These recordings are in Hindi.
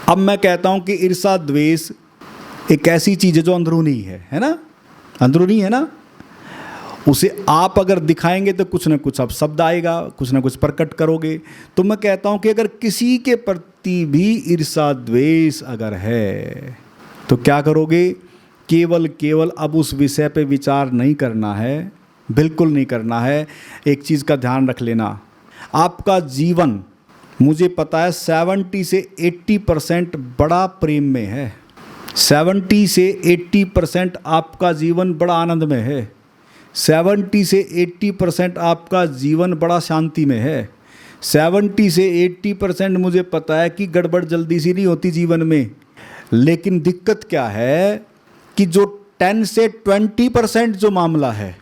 अब मैं कहता हूं कि ईर्ष्या द्वेष एक ऐसी चीज़ है जो अंदरूनी है ना, अंदरूनी है ना। उसे आप अगर दिखाएंगे तो कुछ ना कुछ अब शब्द आएगा, कुछ ना कुछ प्रकट करोगे। तो मैं कहता हूं कि अगर किसी के प्रति भी ईर्ष्या द्वेष अगर है तो क्या करोगे? केवल अब उस विषय पे विचार नहीं करना है, बिल्कुल नहीं करना है। एक चीज़ का ध्यान रख लेना, आपका जीवन मुझे पता है 70 से 80% बड़ा प्रेम में है। 70 से 80% आपका जीवन बड़ा आनंद में है। 70 से 80% आपका जीवन बड़ा शांति में है। 70 से 80% मुझे पता है कि गड़बड़ जल्दी सी नहीं होती जीवन में। लेकिन दिक्कत क्या है कि जो 10 से 20% जो मामला है,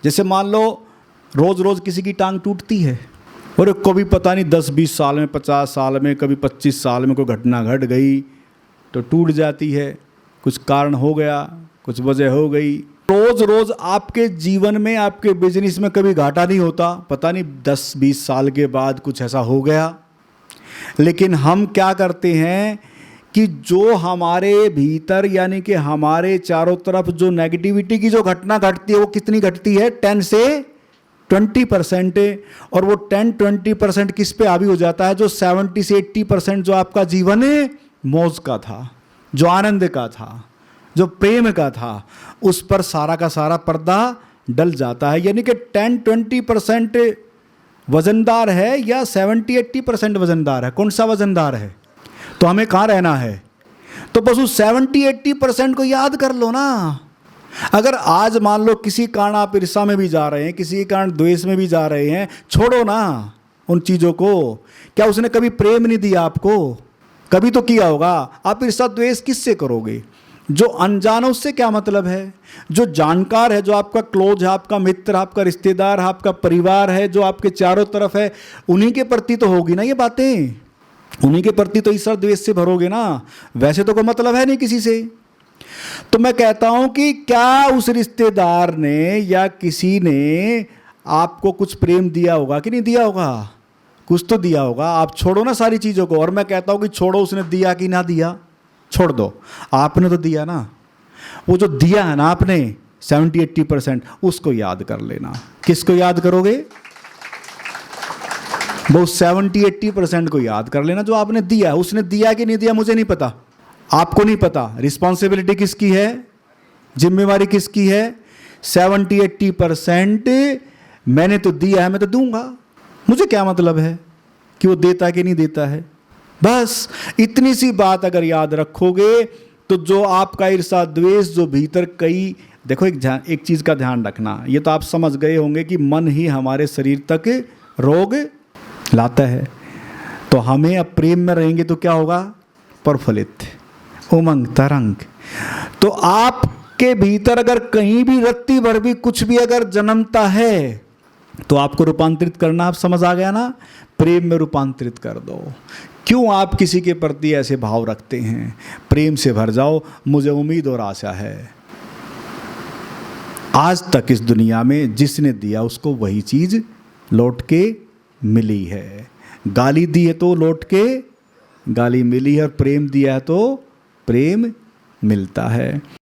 जैसे मान लो रोज़ रोज़ किसी की टांग टूटती है और कभी पता नहीं 10-20 साल में, 50 साल में, कभी 25 साल में कोई घटना घट गई तो टूट जाती है। कुछ कारण हो गया, कुछ वजह हो गई। रोज़ रोज़ आपके जीवन में, आपके बिजनेस में कभी घाटा नहीं होता, पता नहीं 10-20 साल के बाद कुछ ऐसा हो गया। लेकिन हम क्या करते हैं कि जो हमारे भीतर यानी कि हमारे चारों तरफ जो नेगेटिविटी की जो घटना घटती है वो कितनी घटती है? 10 से 20%। और वो 10-20% किस पे हावी हो जाता है? जो 70 से 80% जो आपका जीवन मौज का था, जो आनंद का था, जो प्रेम का था, उस पर सारा का सारा पर्दा डल जाता है। यानी कि 10-20% वजनदार है या 70-80% वजनदार है? कौन सा वजनदार है? तो हमें कहाँ रहना है? तो बस उस 70-80% को याद कर लो ना। अगर आज मान लो किसी कारण आप ईर्ष्या में भी जा रहे हैं, किसी कारण द्वेष में भी जा रहे हैं, छोड़ो ना उन चीज़ों को। क्या उसने कभी प्रेम नहीं दिया आपको? कभी तो किया होगा। आप ईर्ष्या द्वेष किससे करोगे? जो अनजान है उससे क्या मतलब है? जो जानकार है, जो आपका क्लोज है, आपका मित्र, आपका रिश्तेदार है, आपका परिवार है, जो आपके चारों तरफ है, उन्हीं के प्रति तो होगी ना ये बातें। उन्हीं के प्रति तो ईर्ष्या द्वेष से भरोगे ना। वैसे तो कोई मतलब है नहीं किसी से। तो मैं कहता हूं कि क्या उस रिश्तेदार ने या किसी ने आपको कुछ प्रेम दिया होगा कि नहीं दिया होगा? कुछ तो दिया होगा। आप छोड़ो ना सारी चीज़ों को। और मैं कहता हूं कि छोड़ो, उसने दिया कि ना दिया, छोड़ दो। आपने तो दिया ना। वो जो दिया है ना आपने 70-80%, उसको याद कर लेना। किसको याद करोगे? वो 70-80% को याद कर लेना जो आपने दिया। उसने दिया कि नहीं दिया मुझे नहीं पता, आपको नहीं पता। रिस्पॉन्सिबिलिटी किसकी है? जिम्मेवारी किसकी है? 70-80% मैंने तो दिया है, मैं तो दूंगा। मुझे क्या मतलब है कि वो देता कि नहीं देता है? बस इतनी सी बात अगर याद रखोगे तो जो आपका ईर्ष्या द्वेष जो भीतर कई, देखो एक चीज़ का ध्यान रखना, ये तो आप समझ गए होंगे कि मन ही हमारे शरीर तक रोग लाता है। तो हमें अब प्रेम में रहेंगे तो क्या होगा? प्रफुल्लित, उमंग, तरंग। तो आपके भीतर अगर कहीं भी रत्ती भर भी कुछ भी अगर जन्मता है तो आपको रूपांतरित करना, आप समझ आ गया ना? प्रेम में रूपांतरित कर दो। क्यों आप किसी के प्रति ऐसे भाव रखते हैं? प्रेम से भर जाओ। मुझे उम्मीद और आशा है आज तक इस दुनिया में जिसने दिया उसको वही चीज लौट के मिली है। गाली दी है तो लौट के गाली मिली है, और प्रेम दिया है तो प्रेम मिलता है।